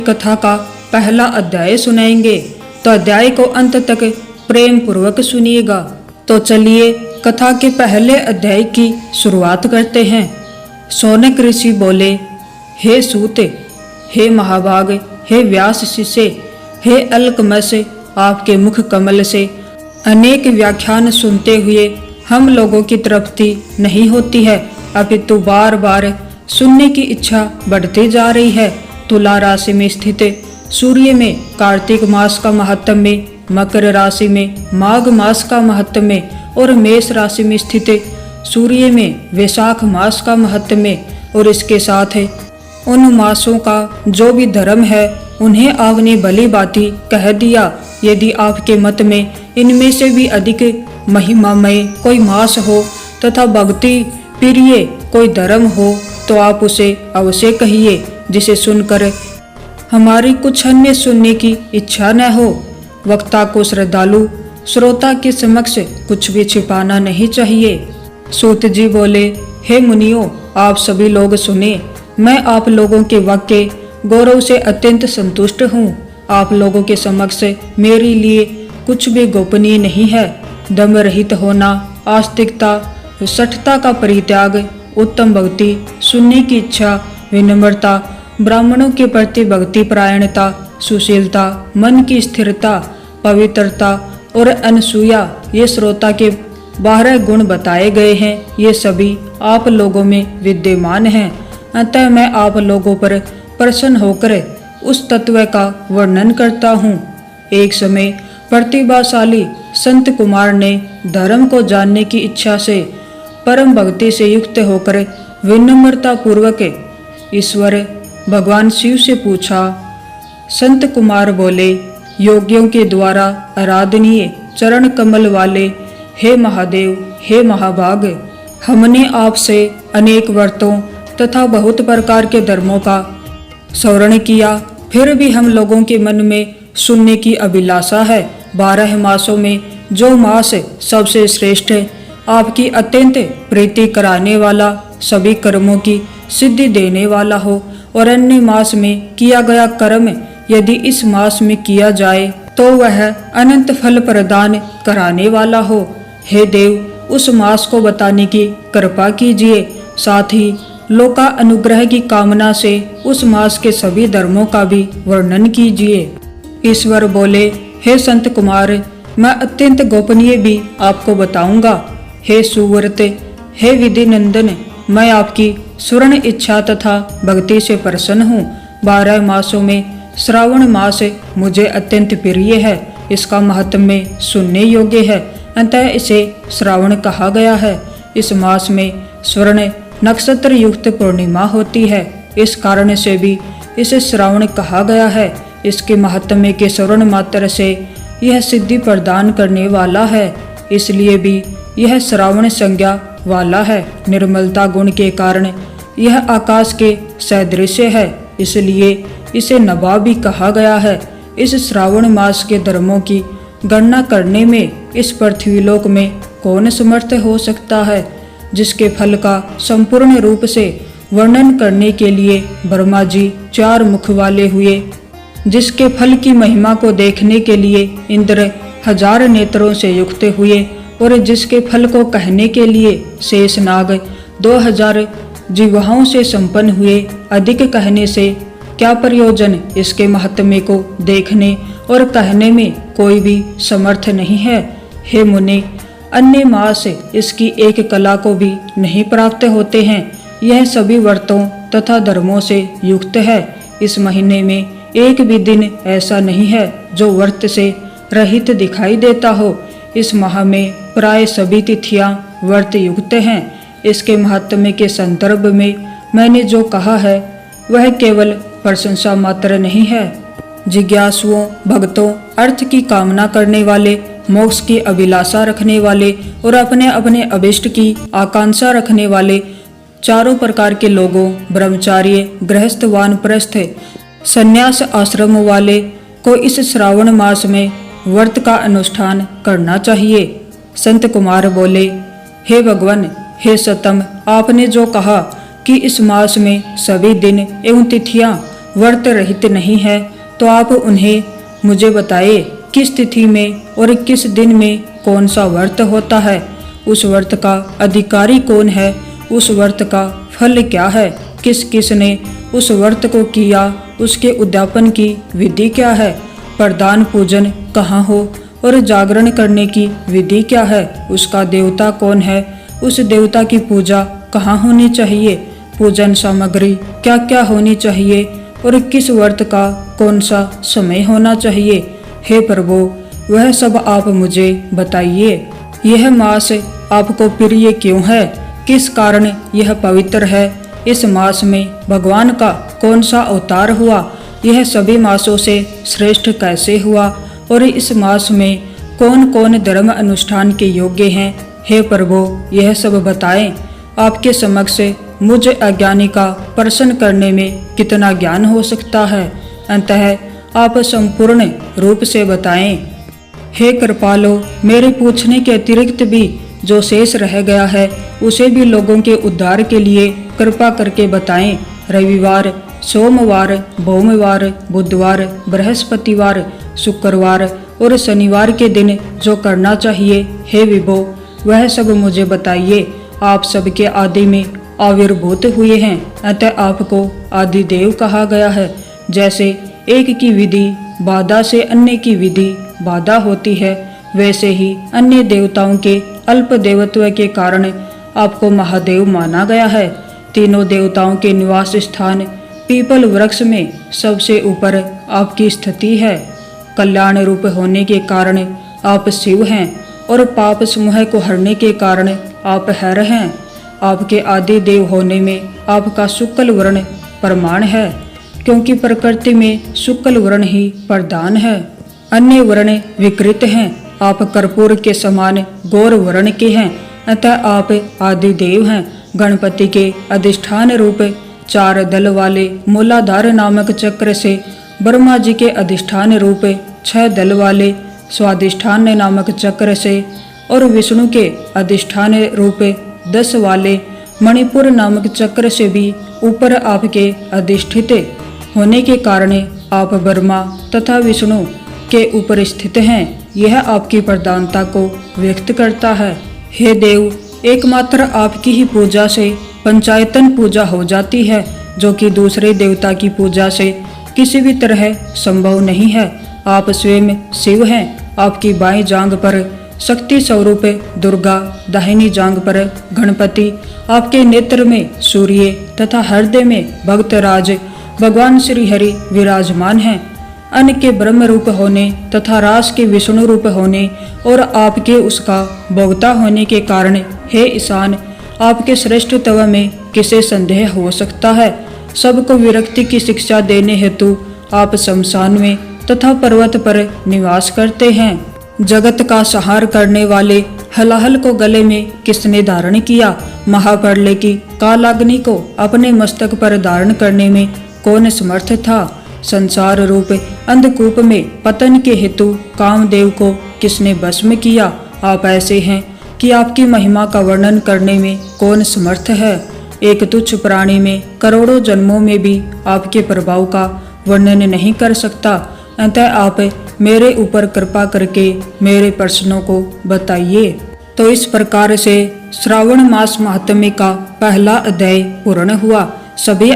कथा का पहला अध्याय सुनाएंगे, तो अध्याय को अंत तक प्रेम पूर्वक सुनिएगा। तो चलिए कथा के पहले अध्याय की शुरुआत करते हैं। शौनक ऋषि बोले, हे सूत, हे महाभाग, हे व्यास शिष्य, हे अलकमस, आपके मुख कमल से अनेक व्याख्यान सुनते हुए हम लोगों की तृप्ति नहीं होती है, अपितु बार बार सुनने की इच्छा बढ़ती जा रही है। तुला राशि में स्थित सूर्य में कार्तिक मास का महात्म्य, मकर राशि में माघ मास का महात्म्य और मेष राशि में स्थित सूर्य में वैशाख मास का महात्म्य और इसके साथ उन मासों का जो भी धर्म है उन्हें आपने भली भांति कह दिया। यदि आपके मत में इनमें से भी अधिक महिमामय कोई मास हो तथा भक्ति प्रिय कोई धर्म हो तो आप उसे अवश्य कहिए, जिसे सुनकर हमारी कुछ अन्य सुनने की इच्छा न हो। वक्ता को श्रद्धालु श्रोता के समक्ष कुछ भी छिपाना नहीं चाहिए। सूत जी बोले, हे मुनियों, आप सभी लोग सुने। मैं आप लोगों के वाक्य गौरव से अत्यंत संतुष्ट हूँ। आप लोगों के समक्ष मेरे लिए कुछ भी गोपनीय नहीं है। दम रहित होना, आस्तिकता, सठता का परित्याग, उत्तम भक्ति, सुनने की इच्छा, विनम्रता, ब्राह्मणों के प्रति भक्ति परायणता, सुशीलता, मन की स्थिरता, पवित्रता और अनसूया, ये श्रोता के 12 गुण बताए गए हैं। ये सभी आप लोगों में विद्यमान हैं। अतः मैं आप लोगों पर प्रसन्न होकर उस तत्व का वर्णन करता हूँ। एक समय प्रतिभाशाली संत कुमार ने धर्म को जानने की इच्छा से परम भक्ति से युक्त होकर विनम्रता पूर्वक ईश्वर भगवान शिव से पूछा। संत कुमार बोले, योगियों के द्वारा आराधनीय चरण कमल वाले हे महादेव, हे महाभाग, हमने आपसे अनेक व्रतों तथा बहुत प्रकार के धर्मों का श्रवण किया, फिर भी हम लोगों के मन में सुनने की अभिलाषा है। 12 मासों में जो मास सबसे श्रेष्ठ है, आपकी अत्यंत प्रीति कराने वाला, सभी कर्मों की सिद्धि देने वाला हो और अन्य मास में किया गया कर्म यदि इस मास में किया जाए तो वह अनंत फल प्रदान कराने वाला हो। हे देव, उस मास को बताने की कृपा कीजिए। साथ ही लोका अनुग्रह की कामना से उस मास के सभी धर्मों का भी वर्णन कीजिए। ईश्वर बोले, हे संत कुमार, मैं अत्यंत गोपनीय भी आपको बताऊंगा। हे सुव्रत, हे विधि नंदन, मैं आपकी स्वर्ण इच्छा तथा भक्ति से प्रसन्न हूँ। 12 मासों में श्रावण मास मुझे अत्यंत प्रिय है। इसका महात्म्य सुनने योग्य है, अतः इसे श्रावण कहा गया है। इस मास में स्वर्ण नक्षत्र युक्त पूर्णिमा होती है, इस कारण से भी इसे श्रावण कहा गया है। इसके महात्म्य के श्रवण मात्र से यह सिद्धि प्रदान करने वाला है, इसलिए भी यह श्रावण संज्ञा वाला है। निर्मलता गुण के कारण यह आकाश के सदृश है, इसलिए इसे नभा भी कहा गया है। इस श्रावण मास के धर्मों की गणना करने में इस पृथ्वीलोक में कौन समर्थ हो सकता है, जिसके फल का संपूर्ण रूप से वर्णन करने के लिए ब्रह्मा जी 4 मुख वाले हुए, जिसके फल की महिमा को देखने के लिए इंद्र 1000 नेत्रों से युक्त हुए और जिसके फल को कहने के लिए शेषनाग 2000 जिह्वाओं से संपन्न हुए। अधिक कहने से क्या प्रयोजन, इसके महात्म्य को देखने और कहने में कोई भी समर्थ नहीं है। हे मुनि, अन्य मास इसकी एक कला को भी नहीं प्राप्त होते हैं। यह सभी व्रतों तथा धर्मों से युक्त है। इस महीने में एक भी दिन ऐसा नहीं है जो व्रत से रहित दिखाई देता हो। इस माह में प्राय सभी तिथियां व्रत युक्त हैं। इसके महात्म्य के संदर्भ में मैंने जो कहा है वह केवल प्रशंसा मात्र नहीं है। जिज्ञासुओं, भक्तों, अर्थ की कामना करने वाले, मोक्ष की अभिलाषा रखने वाले और अपने अपने अभिष्ट की आकांक्षा रखने वाले चारों प्रकार के लोगों, ब्रह्मचारी, गृहस्थ, वानप्रस्थ, संन्यास आश्रम वाले को इस श्रावण मास में व्रत का अनुष्ठान करना चाहिए। संत कुमार बोले, हे भगवान, हे सतम, आपने जो कहा कि इस मास में सभी दिन एवं तिथियां व्रत रहित नहीं है तो आप उन्हें मुझे बताइए, किस तिथि में और किस दिन में कौन सा व्रत होता है, उस व्रत का अधिकारी कौन है, उस व्रत का फल क्या है, किस किस ने उस व्रत को किया, उसके उद्यापन की विधि क्या है, प्रदान पूजन कहाँ हो और जागरण करने की विधि क्या है, उसका देवता कौन है, उस देवता की पूजा कहाँ होनी चाहिए, पूजन सामग्री क्या क्या होनी चाहिए और किस व्रत का कौन सा समय होना चाहिए। हे प्रभु, वह सब आप मुझे बताइए। यह मास आपको प्रिय क्यों है, किस कारण यह पवित्र है, इस मास में भगवान का कौन सा अवतार हुआ, यह सभी मासों से श्रेष्ठ कैसे हुआ और इस मास में कौन कौन धर्म अनुष्ठान के योग्य हैं। हे प्रभु, यह सब बताएं। आपके समक्ष मुझ अज्ञानी का प्रश्न करने में कितना ज्ञान हो सकता है, अतः आप संपूर्ण रूप से बताएं। हे कृपालो, मेरे पूछने के अतिरिक्त भी जो शेष रह गया है उसे भी लोगों के उद्धार के लिए कृपा करके बताएं। रविवार, सोमवार, भौमवार, बुधवार, बृहस्पतिवार, शुक्रवार और शनिवार के दिन जो करना चाहिए, हे विभो, वह सब मुझे बताइए। आप सबके आदि में आविर्भूत हुए हैं, अतः आपको आदि देव कहा गया है। जैसे एक की विधि बाधा से अन्य की विधि बाधा होती है, वैसे ही अन्य देवताओं के अल्प देवत्व के कारण आपको महादेव माना गया है। तीनों देवताओं के निवास स्थान पीपल वृक्ष में सबसे ऊपर आपकी स्थिति है। कल्याण रूप होने के कारण आप शिव हैं और पाप समूह को हरने के कारण आप हर हैं। आपके आदि देव होने में आपका शुक्ल वर्ण प्रमाण है, क्योंकि प्रकृति में शुक्ल वर्ण ही प्रधान है, अन्य वर्ण विकृत हैं। आप कर्पूर के समान गौर वर्ण के हैं, अतः आप आदि देव हैं। गणपति के अधिष्ठान रूप 4 दल वाले मूलाधार नामक चक्र से, ब्रह्मा जी के अधिष्ठान रूप 6 दल वाले स्वाधिष्ठान नामक चक्र से और विष्णु के अधिष्ठान रूप 10 वाले मणिपुर नामक चक्र से भी ऊपर आपके अधिष्ठित होने के कारण आप ब्रह्मा तथा विष्णु के ऊपर स्थित हैं। यह आपकी प्रधानता को व्यक्त करता है। हे देव, एकमात्र आपकी ही पूजा से पंचायतन पूजा हो जाती है, जो कि दूसरे देवता की पूजा से किसी भी तरह संभव नहीं है। आप स्वयं शिव हैं। आपकी बाईं जांघ पर शक्ति स्वरूप दुर्गा, दाहिनी जांघ पर गणपति, आपके नेत्र में सूर्य तथा हृदय में भक्तराज भगवान श्री हरि विराजमान हैं। अन्न के ब्रह्म रूप होने तथा रास के विष्णु रूप होने और आपके उसका भोक्ता होने के कारण, हे ईशान, आपके श्रेष्ठत्व में किसे संदेह हो सकता है। सबको विरक्ति की शिक्षा देने हेतु आप शमशान में तथा पर्वत पर निवास करते हैं। जगत का संहार करने वाले हलाहल को गले में किसने धारण किया? महाप्रलय की कालाग्नि को अपने मस्तक पर धारण करने में कौन समर्थ था? संसार रूप अंधकूप में पतन के हेतु कामदेव को किसने भस्म किया? आप ऐसे हैं कि आपकी महिमा का वर्णन करने में कौन समर्थ है? एक तुच्छ प्राणी में करोड़ों जन्मों में भी आपके प्रभाव का वर्णन नहीं कर सकता, अतः आप मेरे ऊपर कृपा करके मेरे प्रश्नों को बताइए। तो इस प्रकार से श्रावण मास महात्म्य का पहला अध्याय पूर्ण हुआ। सभी